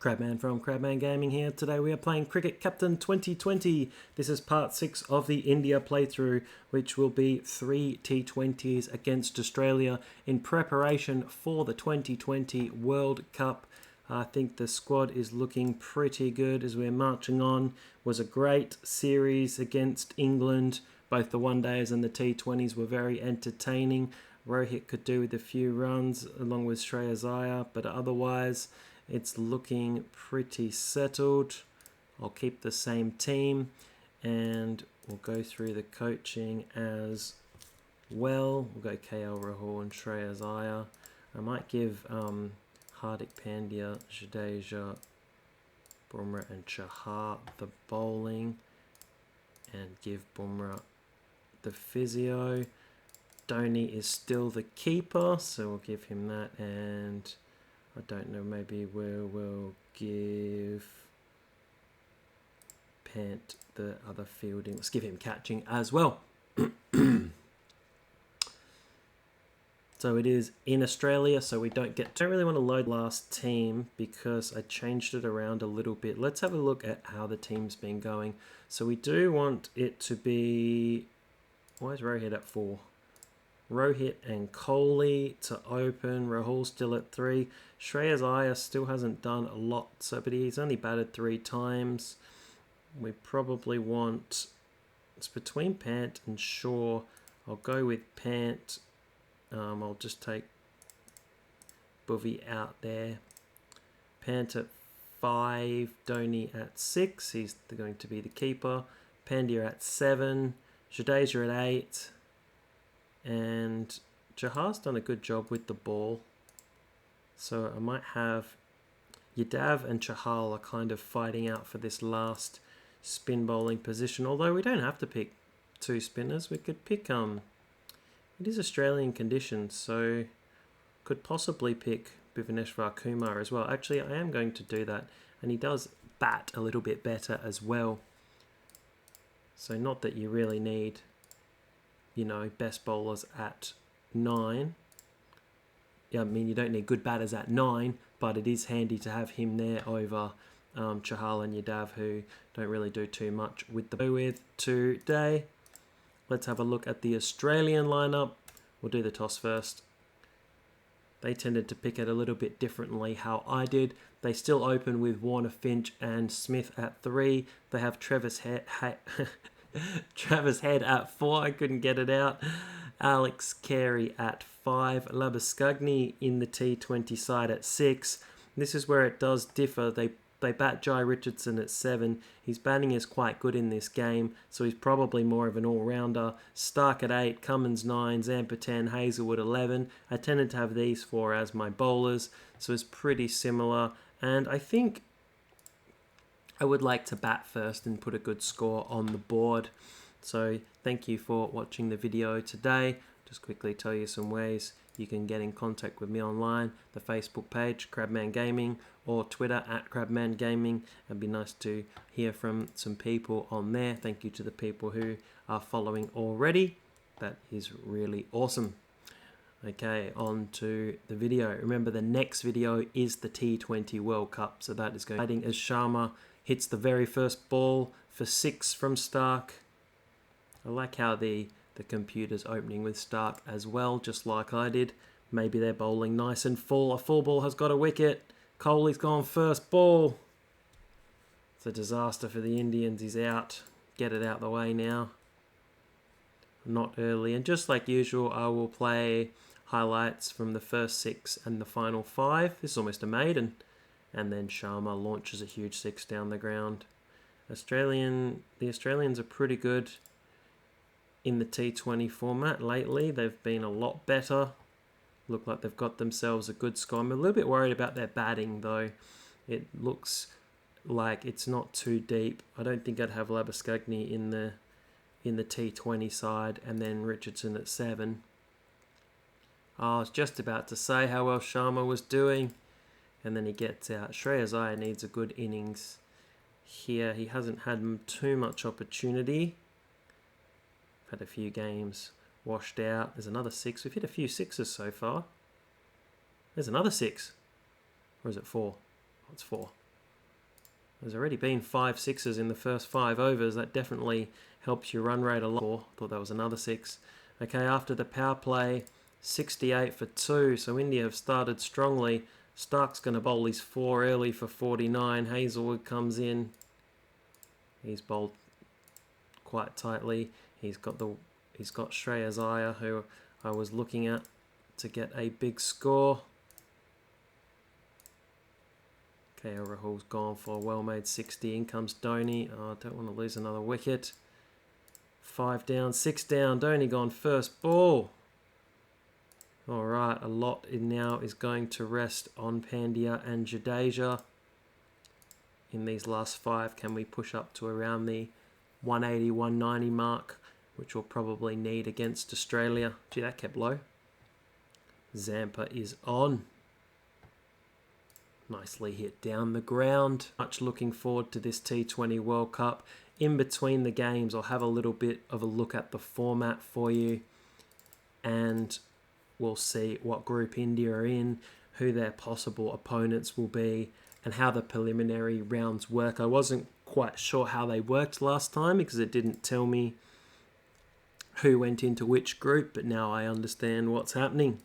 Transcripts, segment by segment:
Crabman from Crabman Gaming here. Today we are playing Cricket Captain 2020. This is part 6 of the India playthrough, which will be 3 T20s against Australia in preparation for the 2020 World Cup. I think the squad is looking pretty good as we're marching on. It was a great series against England. Both the one days and the T20s were very entertaining. Rohit could do with a few runs along with Shreyas Iyer, but otherwise it's looking pretty settled. I'll keep the same team and we'll go through the coaching as well. We'll go KL Rahul and Shreyas Iyer. I might give Hardik Pandya, Jadeja, Bumrah and Chahar the bowling and give Bumrah the physio. Dhoni is still the keeper, so we'll give him that, and I don't know, maybe we'll give Pant the other fielding. Let's give him catching as well. So it is in Australia, so we don't really want to load last team because I changed it around a little bit. Let's have a look at how the team's been going. So we do want it to be... Why is Rohit at 4? Rohit and Kohli to open. Rahul still at 3. Shreyas Iyer still hasn't done a lot, but he's only batted 3 times. We probably want... It's between Pant and Shaw. I'll go with Pant. I'll just take Buvy out there. Pant at 5. Dhoni at 6. He's going to be the keeper. Pandya at 7. Jadeja at 8. And Jahar's done a good job with the ball. So I might have Yadav and Chahal are kind of fighting out for this last spin bowling position. Although we don't have to pick 2 spinners. We could pick, it is Australian conditions, so could possibly pick Bhuvaneshwar Kumar as well. Actually, I am going to do that. And he does bat a little bit better as well. So not that you really need... you know, best bowlers at 9. Yeah, I mean, you don't need good batters at 9, but it is handy to have him there over Chahal and Yadav, who don't really do too much with the with today. Let's have a look at the Australian lineup. We'll do the toss first. They tended to pick it a little bit differently how I did. They still open with Warner, Finch and Smith at 3. They have Travis Head at 4, I couldn't get it out. Alex Carey at 5. Labuschagne in the T20 side at 6. This is where it does differ. They bat Jai Richardson at 7. His batting is quite good in this game, so he's probably more of an all-rounder. Stark at 8, Cummins 9, Zampa 10, Hazelwood 11. I tended to have these 4 as my bowlers, so it's pretty similar. And I think I would like to bat first and put a good score on the board. So thank you for watching the video today. Just quickly tell you some ways you can get in contact with me online. The Facebook page, Crabman Gaming, or Twitter at Crabman Gaming. It'd be nice to hear from some people on there. Thank you to the people who are following already. That is really awesome. Okay, on to the video. Remember, the next video is the T20 World Cup, so that is going as Sharma hits the very first ball for 6 from Stark. I like how the computer's opening with Stark as well, just like I did. Maybe they're bowling nice and full. A full ball has got a wicket. Kohli's gone first ball. It's a disaster for the Indians. He's out. Get it out the way now. Not early. And just like usual, I will play highlights from the first 6 and the final 5. This is almost a maiden. And then Sharma launches a huge 6 down the ground. The Australians are pretty good in the T20 format lately. They've been a lot better. Look like they've got themselves a good score. I'm a little bit worried about their batting though. It looks like it's not too deep. I don't think I'd have Labuschagne in the T20 side and then Richardson at 7. I was just about to say how well Sharma was doing. And then he gets out. Shreyas Iyer needs a good innings here. He hasn't had too much opportunity. Had a few games washed out. There's another 6. We've hit a few 6s so far. There's another 6. Or is it 4? Oh, it's 4. There's already been 5 sixes in the first 5 overs. That definitely helps your run rate a lot. Thought that was another 6. Okay, after the power play, 68 for 2. So India have started strongly. Stark's going to bowl his 4 early for 49. Hazelwood comes in. He's bowled quite tightly. He's got Shreyas Iyer, who I was looking at to get a big score. KL Rahul's gone for a well-made 60. In comes Dhoni. Oh, I don't want to lose another wicket. 5 down, 6 down. Dhoni gone first ball. All right, a lot now is going to rest on Pandya and Jadeja. In these last 5, can we push up to around the 180, 190 mark, which we'll probably need against Australia. Gee, that kept low. Zampa is on. Nicely hit down the ground. Much looking forward to this T20 World Cup. In between the games, I'll have a little bit of a look at the format for you. And we'll see what group India are in, who their possible opponents will be, and how the preliminary rounds work. I wasn't quite sure how they worked last time because it didn't tell me who went into which group, but now I understand what's happening.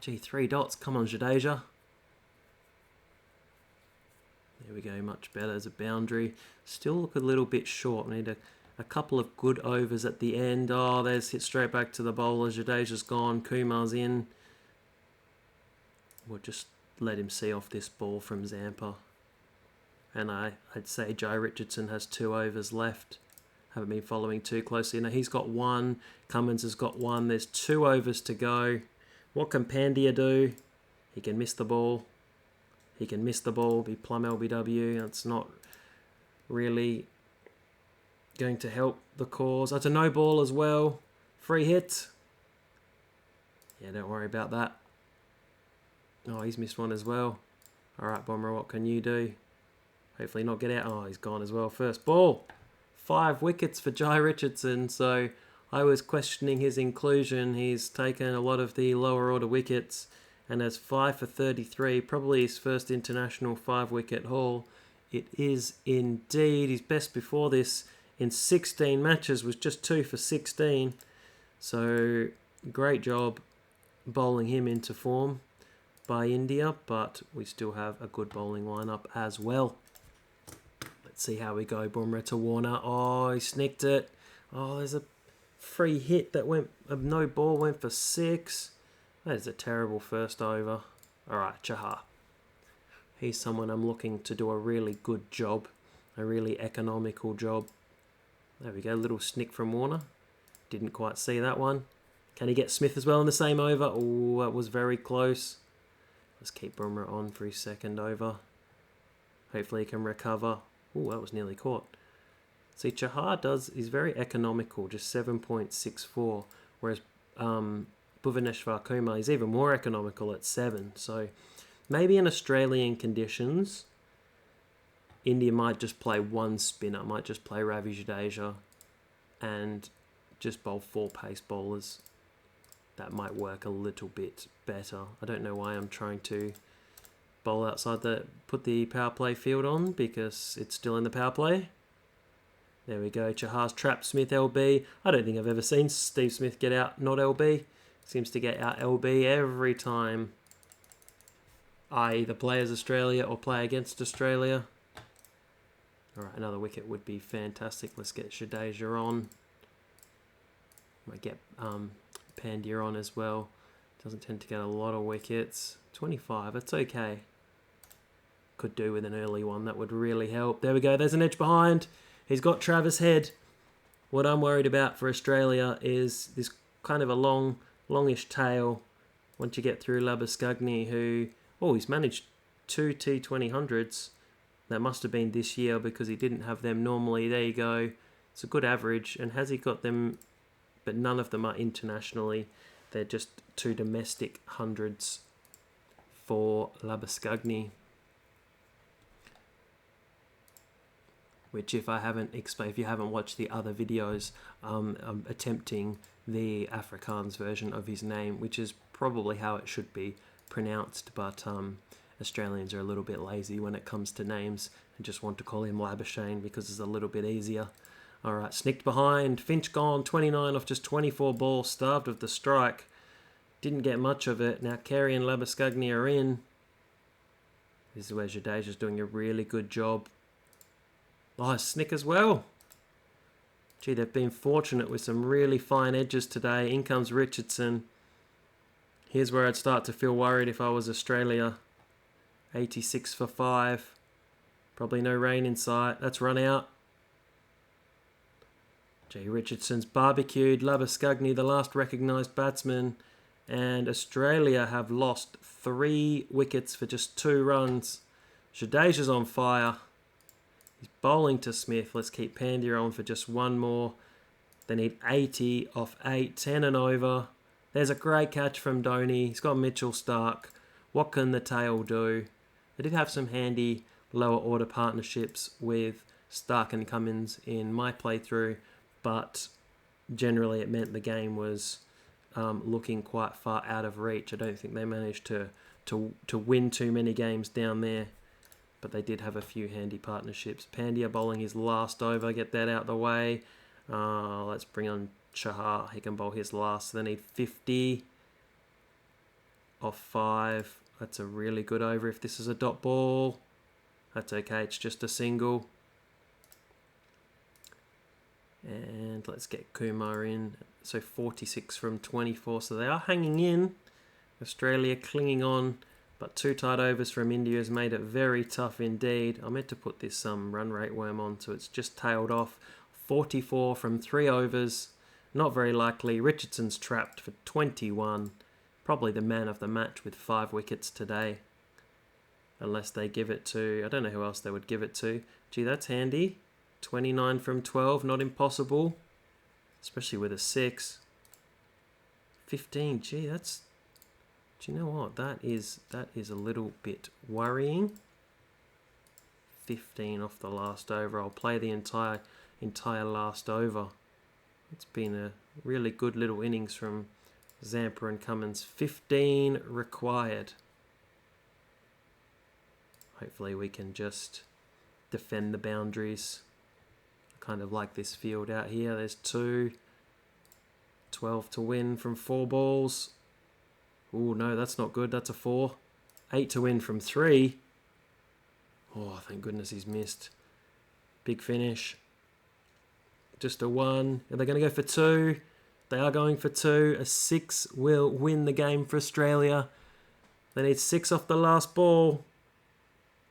Gee, 3 dots. Come on, Jadeja. There we go, much better as a boundary. Still look a little bit short. We need a couple of good overs at the end. Oh, there's hit straight back to the bowler. Jadeja's gone. Kumar's in. We'll just let him see off this ball from Zampa. And I'd say Jai Richardson has 2 overs left. Haven't been following too closely. Now he's got 1. Cummins has got 1. There's 2 overs to go. What can Pandya do? He can miss the ball. He can miss the ball, be plumb LBW. That's not really going to help the cause. That's a no ball as well. Free hit. Yeah, don't worry about that. Oh, he's missed one as well. All right, Bomber, what can you do? Hopefully not get out. Oh, he's gone as well. First ball. 5 wickets for Jai Richardson. So I was questioning his inclusion. He's taken a lot of the lower order wickets and has 5 for 33. Probably his first international 5-wicket haul. It is indeed. His best before this in 16 matches was just 2 for 16. So great job bowling him into form by India, but we still have a good bowling lineup as well. Let's see how we go. Bumrah to Warner. Oh, he snicked it. Oh, there's a free hit that went, a no ball went for 6. That is a terrible first over. All right, Chahar. He's someone I'm looking to do a really good job, a really economical job. There we go, little snick from Warner. Didn't quite see that one. Can he get Smith as well in the same over? Oh, that was very close. Let's keep Bumrah on for his second over. Hopefully he can recover. Oh, that was nearly caught. See, Chahar is very economical, just 7.64, whereas Bhuvaneshwar Kumar is even more economical at 7. So maybe in Australian conditions, India might just play 1 spinner, might just play Ravi Jadeja and just bowl 4 pace bowlers. That might work a little bit better. I don't know why I'm trying to bowl outside put the power play field on, because it's still in the power play. There we go. Chahar's trapped Smith LB. I don't think I've ever seen Steve Smith get out not LB. Seems to get out LB every time I either play as Australia or play against Australia. All right, another wicket would be fantastic. Let's get Jadeja on. Might get Pandya on as well. Doesn't tend to get a lot of wickets. 25, it's okay. Could do with an early one. That would really help. There we go. There's an edge behind. He's got Travis Head. What I'm worried about for Australia is this kind of a longish tail once you get through Labuschagne, who, he's managed 2 T20 hundreds. That must have been this year because he didn't have them normally. There you go. It's a good average. And has he got them? But none of them are internationally. They're just 2 domestic hundreds for Labuschagne. Which, if you haven't watched the other videos, I'm attempting the Afrikaans version of his name, which is probably how it should be pronounced. But Australians are a little bit lazy when it comes to names and just want to call him Labuschagne because it's a little bit easier. Alright, snicked behind. Finch gone, 29 off just 24 balls, starved of the strike. Didn't get much of it. Now Carey and Labuschagne are in. This is where Jadeja's doing a really good job. Oh, snick as well. Gee, they've been fortunate with some really fine edges today. In comes Richardson. Here's where I'd start to feel worried if I was Australia. 86 for 5. Probably no rain in sight. That's run out. Gee, Richardson's barbecued. Labuschagne, the last recognised batsman. And Australia have lost 3 wickets for just 2 runs. Jadeja's on fire. He's bowling to Smith. Let's keep Pandya on for just 1 more. They need 80 off 8, 10 and over. There's a great catch from Dhoni. He's got Mitchell Stark. What can the tail do? They did have some handy lower order partnerships with Stark and Cummins in my playthrough, but generally it meant the game was looking quite far out of reach. I don't think they managed to win too many games down there, but they did have a few handy partnerships. Pandya bowling his last over. Get that out the way. Let's bring on Chahar. He can bowl his last. So they need 50 off 5. That's a really good over if this is a dot ball. That's okay, it's just a single. And let's get Kumar in. So 46 from 24. So they are hanging in. Australia clinging on. But 2 tight overs from India has made it very tough indeed. I meant to put this run rate worm on, so it's just tailed off. 44 from 3 overs. Not very likely. Richardson's trapped for 21. Probably the man of the match with 5 wickets today. Unless they give it to... I don't know who else they would give it to. Gee, that's handy. 29 from 12. Not impossible. Especially with a 6. 15. Gee, that's... Do you know what? That is a little bit worrying. 15 off the last over. I'll play the entire last over. It's been a really good little innings from Zampa and Cummins. 15 required. Hopefully we can just defend the boundaries. I kind of like this field out here. There's 2. 12 to win from 4 balls. Oh, no, that's not good. That's a 4. 8 to win from 3. Oh, thank goodness he's missed. Big finish. Just a 1. Are they going to go for 2? They are going for 2. A 6 will win the game for Australia. They need 6 off the last ball.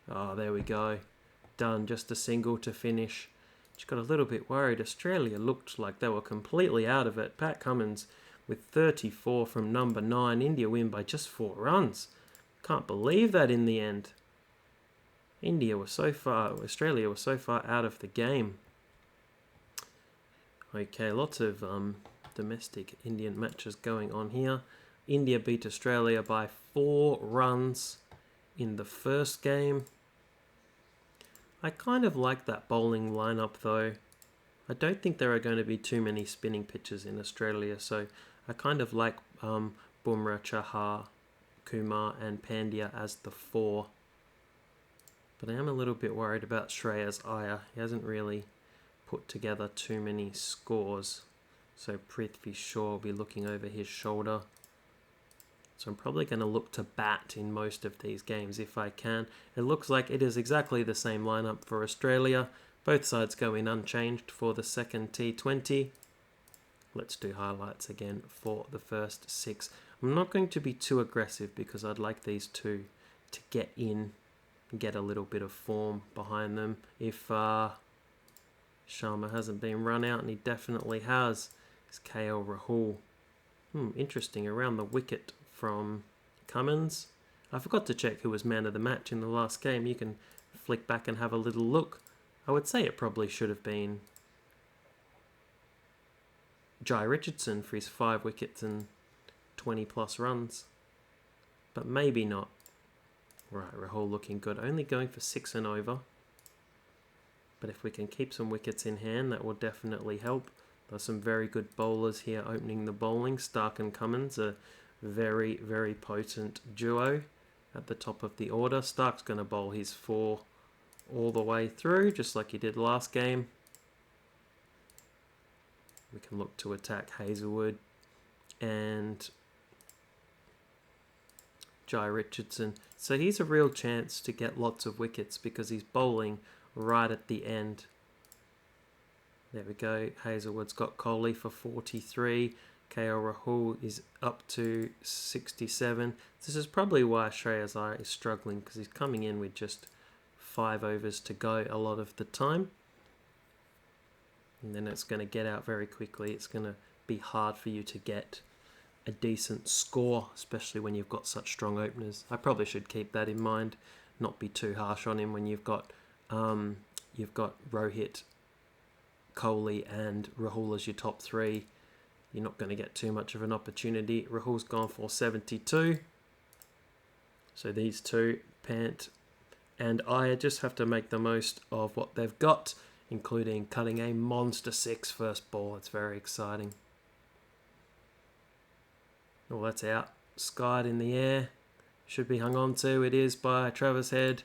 Oh, there we go. Done. Just a single to finish. Just got a little bit worried. Australia looked like they were completely out of it. Pat Cummins with 34 from number 9. India win by just 4 runs. Can't believe that in the end. Australia was so far out of the game. Okay, lots of domestic Indian matches going on here. India beat Australia by 4 runs in the first game. I kind of like that bowling lineup though. I don't think there are going to be too many spinning pitches in Australia, so I kind of like Bumrah, Chahar, Kumar and Pandya as the 4. But I am a little bit worried about Shreyas Iyer. He hasn't really put together too many scores. So Prithvi Shaw will be looking over his shoulder. So I'm probably going to look to bat in most of these games if I can. It looks like it is exactly the same lineup for Australia. Both sides go in unchanged for the second T20. Let's do highlights again for the first 6. I'm not going to be too aggressive because I'd like these 2 to get in and get a little bit of form behind them. If Sharma hasn't been run out, and he definitely has, it's KL Rahul. Interesting, around the wicket from Cummins. I forgot to check who was man of the match in the last game. You can flick back and have a little look. I would say it probably should have been Jai Richardson for his 5 wickets and 20 plus runs. But maybe not. Right, Rahul looking good. Only going for 6 and over. But if we can keep some wickets in hand, that will definitely help. There's some very good bowlers here opening the bowling. Stark and Cummins, a very, very potent duo. at the top of the order. Stark's going to bowl his 4 all the way through, just like he did last game. We can look to attack Hazelwood and Jai Richardson. So he's a real chance to get lots of wickets because he's bowling right at the end. There we go. Hazelwood's got Kohli for 43. KL Rahul is up to 67. This is probably why Shreyas Iyer is struggling, because he's coming in with just 5 overs to go a lot of the time. And then it's going to get out very quickly. It's going to be hard for you to get a decent score, especially when you've got such strong openers. I probably should keep that in mind, not be too harsh on him when you've got Rohit, Kohli and Rahul as your top 3. You're not going to get too much of an opportunity. Rahul's gone for 72. So these two, Pant and Iyer, just have to make the most of what they've got, including cutting a monster 6 first ball. It's very exciting. Oh, that's out. Skied in the air. Should be hung on to. It is by Travis Head.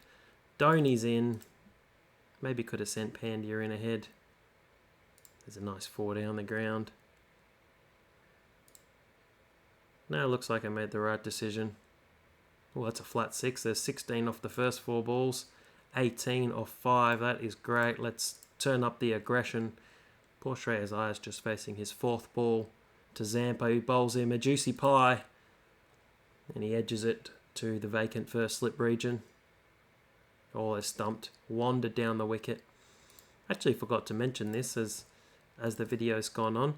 Dhoni's in. Maybe could have sent Pandya in ahead. There's a nice 4 down the ground. Now it looks like I made the right decision. Oh, that's a flat 6. There's 16 off the first 4 balls. 18 off 5. That is great. Let's turn up the aggression. Poor Shreyas Iyer's just facing his 4th ball to Zampa, who bowls him a juicy pie. And he edges it to the vacant first slip region. Oh, they're stumped. Wandered down the wicket. Actually forgot to mention this as the video's gone on.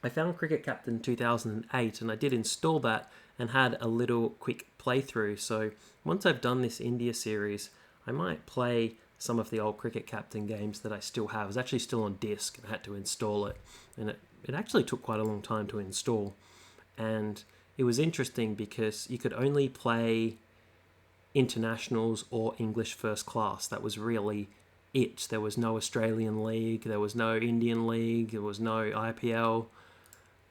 I found Cricket Captain 2008 and I did install that and had a little quick playthrough. So once I've done this India series, I might play some of the old Cricket Captain games that I still have. It's actually still on disk and I had to install it. And it actually took quite a long time to install. And it was interesting because you could only play internationals or English first class. That was really it. There was no Australian League, there was no Indian League, there was no IPL.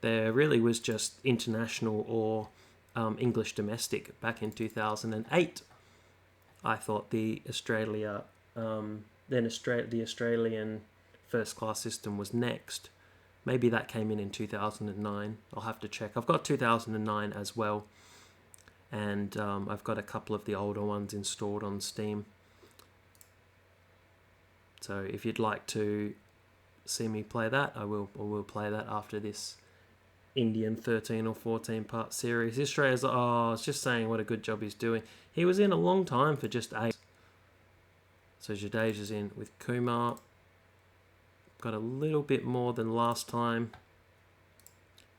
There really was just international or English domestic back in 2008. I thought the Australian first class system was next. Maybe that came in 2009. I'll have to check. I've got 2009 as well. And I've got a couple of the older ones installed on Steam. So if you'd like to see me play that, I will play that after this Indian 13 or 14 part series. Australia's, I was just saying what a good job he's doing. He was in a long time for just 8. So Jadeja's in with Kumar. Got a little bit more than last time.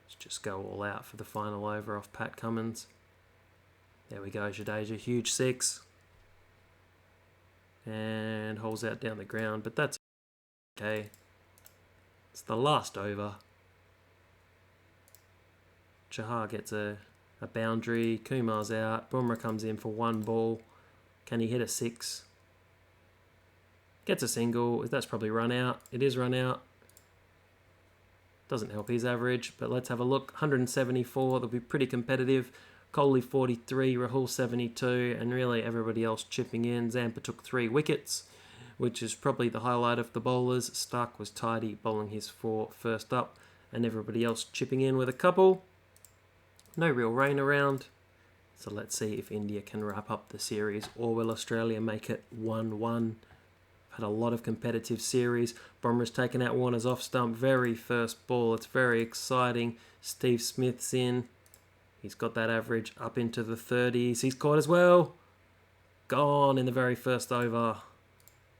Let's just go all out for the final over off Pat Cummins. There we go, Jadeja, huge 6. And holes out down the ground, but that's okay. It's the last over. Chahar gets a boundary. Kumar's out. Bumrah comes in for 1 ball. Can he hit a 6? Gets a single. That's probably run out. It is run out. Doesn't help his average, but let's have a look. 174. They'll be pretty competitive. Kohli 43, Rahul 72, and really everybody else chipping in. Zampa took 3 wickets, which is probably the highlight of the bowlers. Stark was tidy, bowling his 4 first up, and everybody else chipping in with a couple. No real rain around, so let's see if India can wrap up the series, or will Australia make it 1-1. Had a lot of competitive series. Bumrah's taken out Warner's off stump, very first ball. It's very exciting. Steve Smith's in. He's got that average up into the 30s. He's caught as well. Gone in the very first over.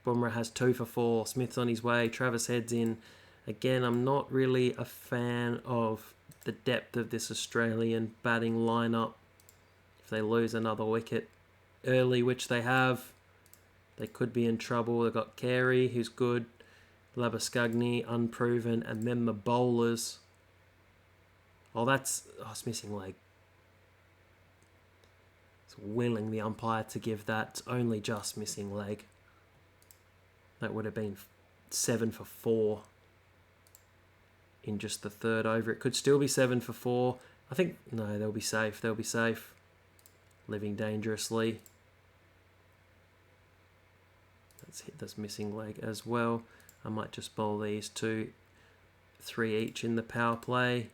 Bumrah has 2 for 4. Smith's on his way. Travis Head's in. Again, I'm not really a fan of the depth of this Australian batting lineup. If they lose another wicket early, which they have, they could be in trouble. They've got Carey, who's good. Labuschagne, unproven. And then the bowlers. Oh, it's missing leg. Willing the umpire to give that only just missing leg. That would have been 7 for 4 in just the 3rd over. It could still be 7 for 4. I think, no, they'll be safe. They'll be safe. living dangerously. Let's hit this missing leg as well. I might just bowl these 2, 3 each in the power play.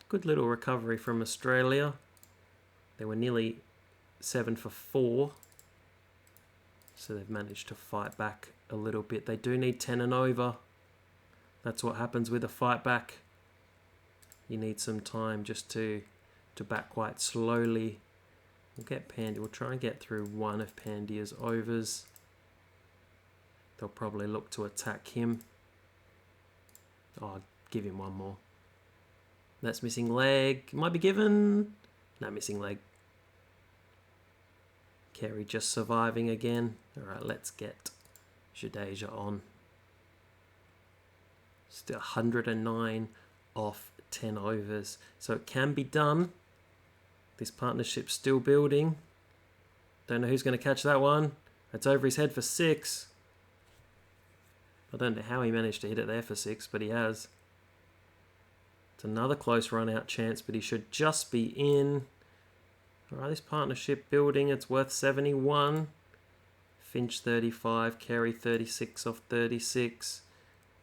Good little recovery from Australia. They were nearly 7 for 4. So they've managed to fight back a little bit. They do need 10 and over. That's what happens with a fight back. You need some time just to bat quite slowly. We'll get Pandya. We'll try and get through one of Pandya's overs. They'll probably look to attack him. Oh, I'll give him one more. That's missing leg. Might be given. No, missing leg. Carey just surviving again. Alright, let's get Jadeja on. Still 109 off 10 overs. So it can be done. This partnership's still building. Don't know who's going to catch that one. It's over his head for 6. I don't know how he managed to hit it there for 6, but he has. It's another close run out chance, but he should just be in. Alright, this partnership building, it's worth 71. Finch 35, Carey 36 off 36.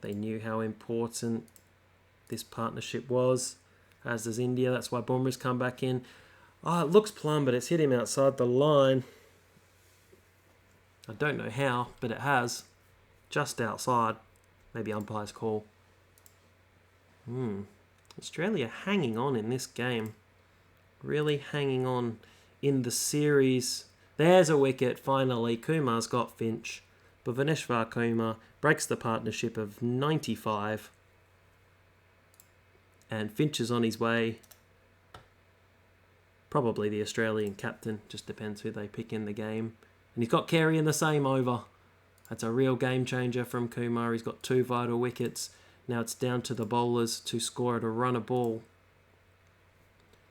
They knew how important this partnership was, as does India. That's why Bumrah's come back in. Oh, it looks plumb, but it's hit him outside the line. I don't know how, but it has. Just outside. Maybe umpire's call. Australia hanging on in this game. Really hanging on in the series. There's a wicket, finally. Kumar's got Finch. Bhuvaneshwar Kumar breaks the partnership of 95. And Finch is on his way. Probably the Australian captain. Just depends who they pick in the game. And he's got Carey in the same over. That's a real game changer from Kumar. He's got 2 vital wickets. Now it's down to the bowlers to score at a run a ball.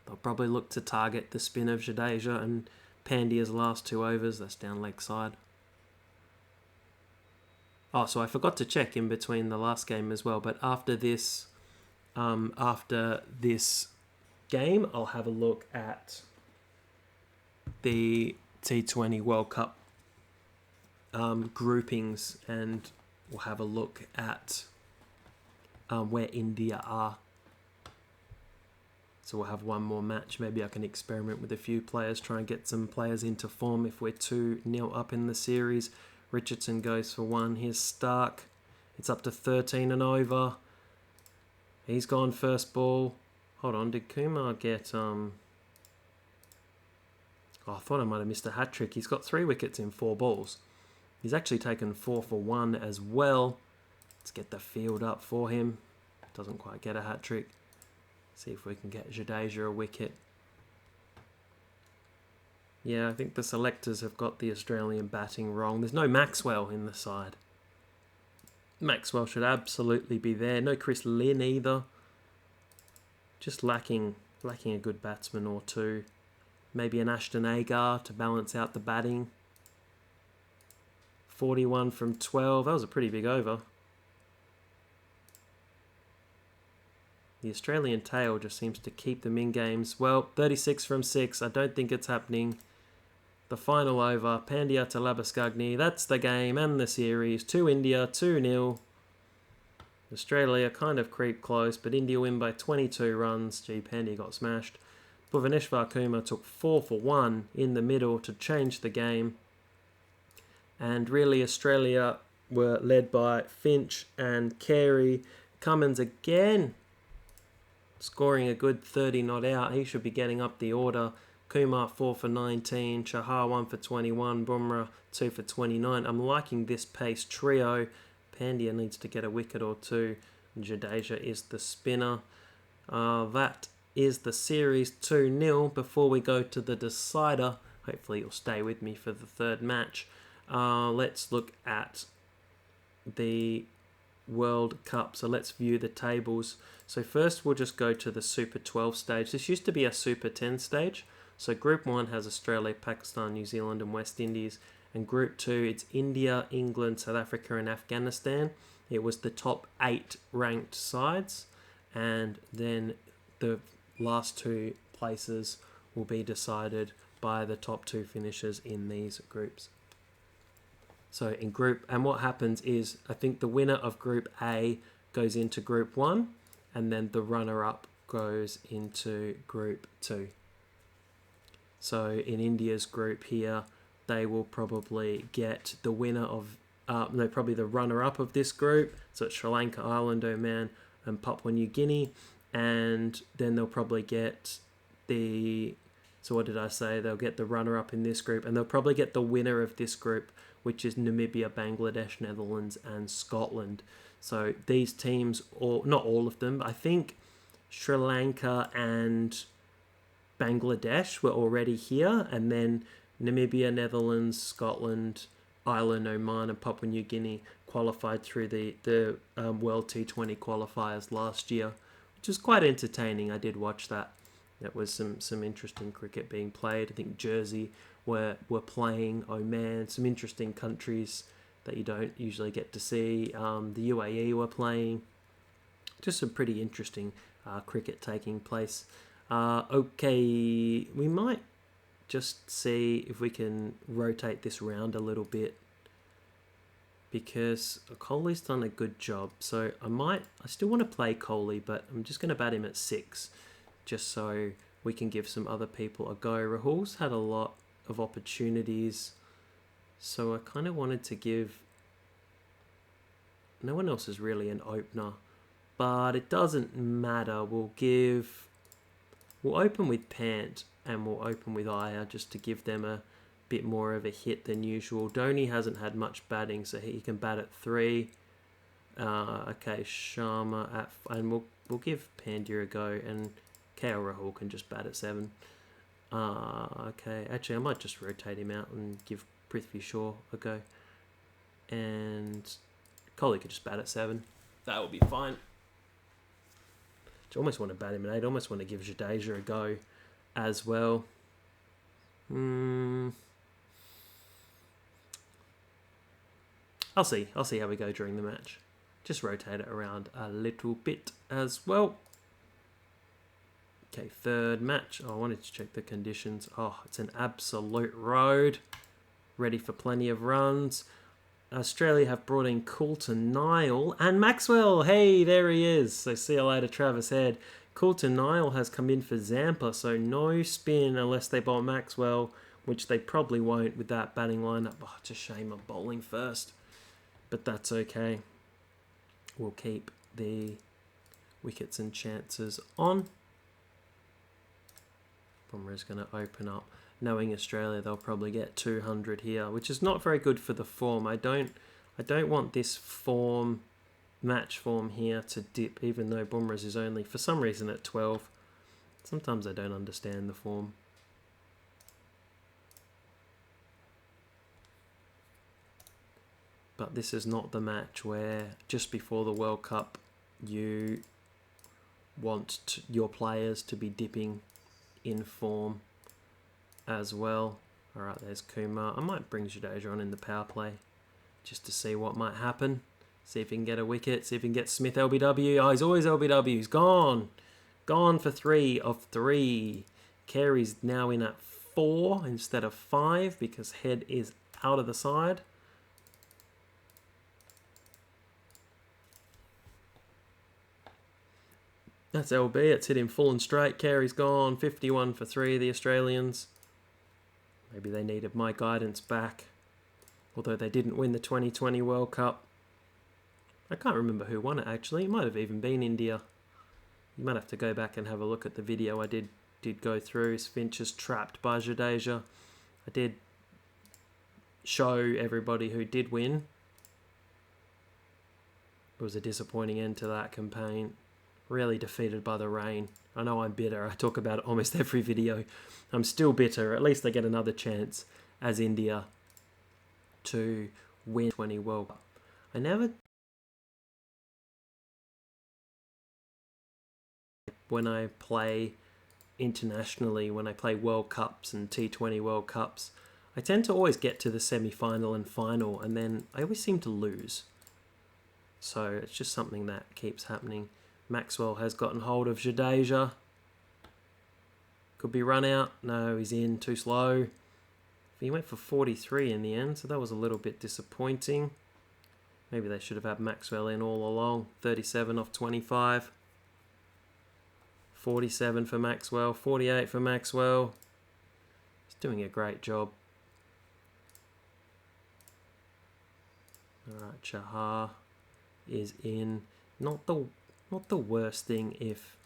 They'll probably look to target the spin of Jadeja and Pandya's last 2 overs. That's down leg side. Oh, so I forgot to check in between the last game as well. But after this game, I'll have a look at the T20 World Cup groupings, and we'll have a look at where India are. So we'll have one more match. Maybe I can experiment with a few players, try and get some players into form if we're 2-0 up in the series. Richardson goes for 1. Here's Stark. It's up to 13 and over. He's gone first ball. Hold on, did Kumar get... Oh, I thought I might have missed a hat-trick. He's got 3 wickets in 4 balls. He's actually taken 4 for 1 as well. Let's get the field up for him. Doesn't quite get a hat-trick. See if we can get Jadeja a wicket. Yeah, I think the selectors have got the Australian batting wrong. There's no Maxwell in the side. Maxwell should absolutely be there. No Chris Lynn either. Just lacking a good batsman or 2. Maybe an Ashton Agar to balance out the batting. 41 from 12. That was a pretty big over. The Australian tail just seems to keep them in games. Well, 36 from 6. I don't think it's happening. The final over. Pandya to Labuschagne. That's the game and the series. 2 India, 2-0. Australia kind of creep close, but India win by 22 runs. Gee, Pandya got smashed. Bhuvaneshwar Kumar took 4 for 1 in the middle to change the game. And really, Australia were led by Finch and Carey. Cummins again scoring a good 30 not out. He should be getting up the order. Kumar 4 for 19. Chahar 1 for 21. Bumrah 2 for 29. I'm liking this pace trio. Pandya needs to get a wicket or 2. Jadeja is the spinner. That is the series 2-0. Before we go to the decider, hopefully you'll stay with me for the third match. Let's look at the World Cup. So let's view the tables. So first we'll just go to the Super 12 stage. This used to be a Super 10 stage. So Group 1 has Australia, Pakistan, New Zealand and West Indies. And Group 2, it's India, England, South Africa and Afghanistan. It was the top 8 ranked sides. And then the last 2 places will be decided by the top 2 finishers in these groups. So in group, and what happens is, I think the winner of Group A goes into Group 1, and then the runner-up goes into Group 2. So in India's group here, they will probably get the winner of, probably the runner-up of this group. So it's Sri Lanka, Ireland, Oman, and Papua New Guinea. And then they'll probably get so what did I say? They'll get the runner-up in this group, and they'll probably get the winner of this group, which is Namibia, Bangladesh, Netherlands, and Scotland. So these teams, or not all of them, but I think Sri Lanka and Bangladesh were already here, and then Namibia, Netherlands, Scotland, Ireland, Oman, and Papua New Guinea qualified through the World T20 qualifiers last year, which was quite entertaining. I did watch that. That was some interesting cricket being played. I think Jersey were playing, Oman, some interesting countries that you don't usually get to see. The UAE were playing. Just some pretty interesting cricket taking place. Okay, we might just see if we can rotate this round a little bit, because Kohli's done a good job. So I still want to play Kohli, but I'm just going to bat him at 6, just so we can give some other people a go. Rahul's had a lot of opportunities, so I kind of wanted to give... No one else is really an opener, but it doesn't matter. We'll open with Pant, and we'll open with Iyer, just to give them a bit more of a hit than usual. Dhoni hasn't had much batting, so he can bat at 3. Okay, Sharma and we'll give Pandya a go, and KL Rahul can just bat at 7. Okay, actually I might just rotate him out and give Prithvi Shaw a go, and Kohli could just bat at 7. That will be fine. I almost want to bat him at 8. I almost want to give Jadeja a go as well. I'll see how we go during the match. Just rotate it around a little bit as well. Okay, third match. Oh, I wanted to check the conditions. Oh, it's an absolute road. Ready for plenty of runs. Australia have brought in Coulter Nile and Maxwell. Hey, there he is. So see you later, Travis Head. Coulter Nile has come in for Zampa, so no spin unless they bowl Maxwell, which they probably won't with that batting lineup. Oh, it's a shame I'm bowling first, but that's okay. We'll keep the wickets and chances on. Bumrah's going to open up. Knowing Australia, they'll probably get 200 here, which is not very good for the form. I don't want this match form here to dip, even though Bumrah's is only, for some reason, at 12. Sometimes I don't understand the form. But this is not the match where, just before the World Cup, you want your players to be dipping in form as well. Alright, there's Kumar. I might bring Jadeja on in the power play just to see what might happen. See if he can get a wicket. See if he can get Smith LBW. Oh, he's always LBW. He's gone. Gone for 3 of 3. Carey's now in at 4 instead of 5 because Head is out of the side. That's LB. It's hit him full and straight. Carey's gone. 51 for 3, the Australians. Maybe they needed my guidance back. Although they didn't win the 2020 World Cup. I can't remember who won it actually. It might have even been India. You might have to go back and have a look at the video I did go through. Finch is trapped by Jadeja. I did show everybody who did win. It was a disappointing end to that campaign. Really defeated by the rain. I know I'm bitter. I talk about it almost every video. I'm still bitter. At least they get another chance as India to win 20 World Cup. I never... When I play internationally, when I play World Cups and T20 World Cups, I tend to always get to the semi-final and final, and then I always seem to lose. So it's just something that keeps happening. Maxwell has gotten hold of Jadeja. Could be run out. No, he's in. Too slow. He went for 43 in the end, so that was a little bit disappointing. Maybe they should have had Maxwell in all along. 37 off 25. 47 for Maxwell. 48 for Maxwell. He's doing a great job. Alright, Chahar is in. Not the worst thing if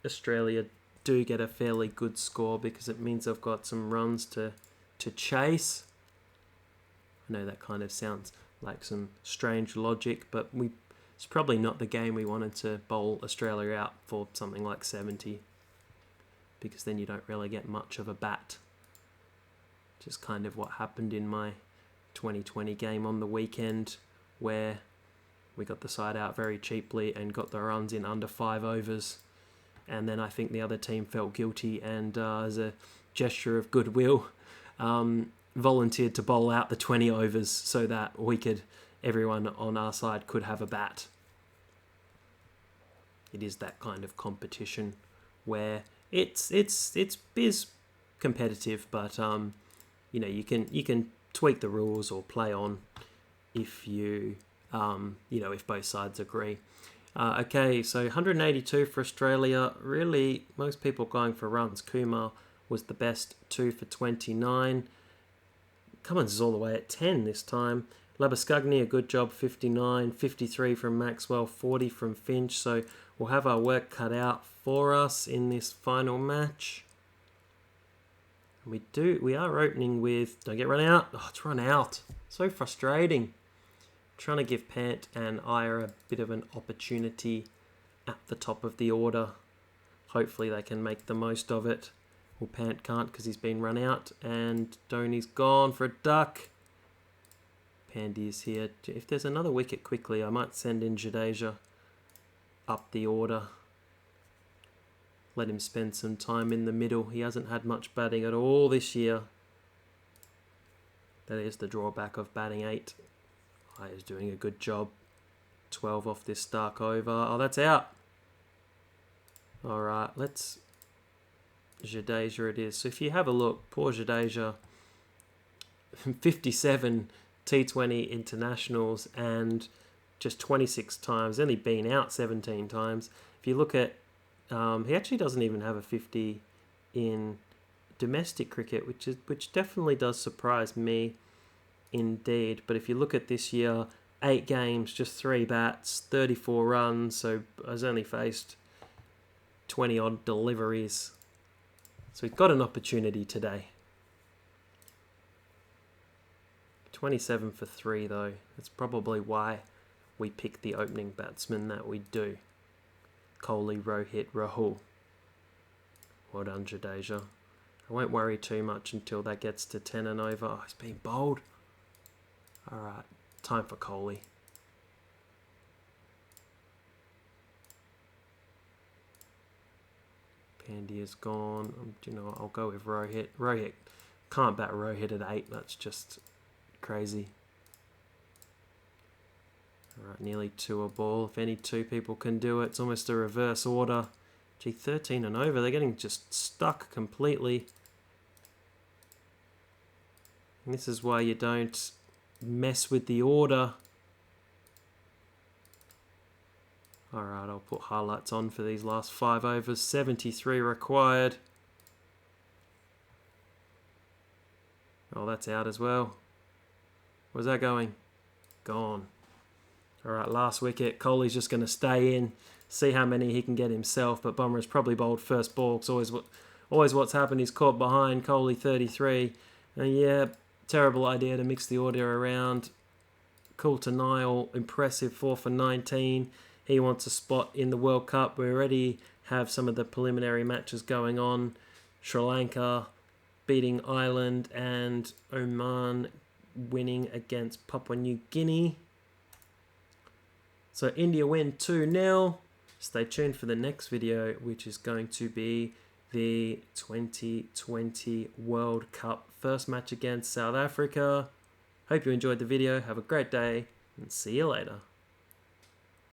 Australia do get a fairly good score, because it means I've got some runs to chase. I know that kind of sounds like some strange logic, but it's probably not the game we wanted to bowl Australia out for something like 70, because then you don't really get much of a bat. Just kind of what happened in my 2020 game on the weekend, where we got the side out very cheaply and got the runs in under 5 overs. And then I think the other team felt guilty and as a gesture of goodwill, volunteered to bowl out the 20 overs so that everyone on our side could have a bat. It is that kind of competition where it's competitive, but you can tweak the rules or play on if if both sides agree. Okay, so 182 for Australia. Really, most people going for runs. Kumar was the best, 2 for 29. Cummins is all the way at 10 this time. Labuschagne, a good job, 59. 53 from Maxwell, 40 from Finch. So we'll have our work cut out for us in this final match. We are opening with... Don't get run out. Oh, it's run out. So frustrating. Trying to give Pant and Iyer a bit of an opportunity at the top of the order. Hopefully they can make the most of it. Well, Pant can't because he's been run out. And Dhoni's gone for a duck. Pandey is here. If there's another wicket quickly, I might send in Jadeja up the order. Let him spend some time in the middle. He hasn't had much batting at all this year. That is the drawback of batting 8. Is doing a good job. 12 off this Stark over. Oh, that's out. Alright, let's... Jadeja it is. So if you have a look, poor Jadeja, 57 T20 internationals and just 26 times, only been out 17 times. If you look at... he actually doesn't even have a 50 in domestic cricket, which definitely does surprise me. Indeed, but if you look at this year, 8 games, just 3 bats, 34 runs, so has only faced 20 odd deliveries. So he's got an opportunity today. 27 for 3 though. That's probably why we pick the opening batsman that we do. Kohli, Rohit, Rahul. Well done, Jadeja. I won't worry too much until that gets to 10 and over. Oh, he's being bowled. Alright, time for Kohli. Pandey is gone. I'll go with Rohit. Rohit, can't bat Rohit at 8. That's just crazy. Alright, nearly 2 a ball. If any 2 people can do it, it's almost a reverse order. Gee, 13 and over. They're getting just stuck completely. And this is why you don't mess with the order. Alright, I'll put highlights on for these last 5 overs. 73 required. Oh, that's out as well. Where's that going? Gone. Alright, last wicket. Kohli's just going to stay in. See how many he can get himself. But Bumrah's probably bowled first ball. It's always what's happened. He's caught behind. Kohli 33. And yeah, terrible idea to mix the order around. Coulter-Nile, impressive 4 for 19. He wants a spot in the World Cup. We already have some of the preliminary matches going on. Sri Lanka beating Ireland and Oman winning against Papua New Guinea. So India win 2-0. Stay tuned for the next video, which is going to be the 2020 World Cup first match against South Africa. Hope you enjoyed the video. Have a great day and see you later.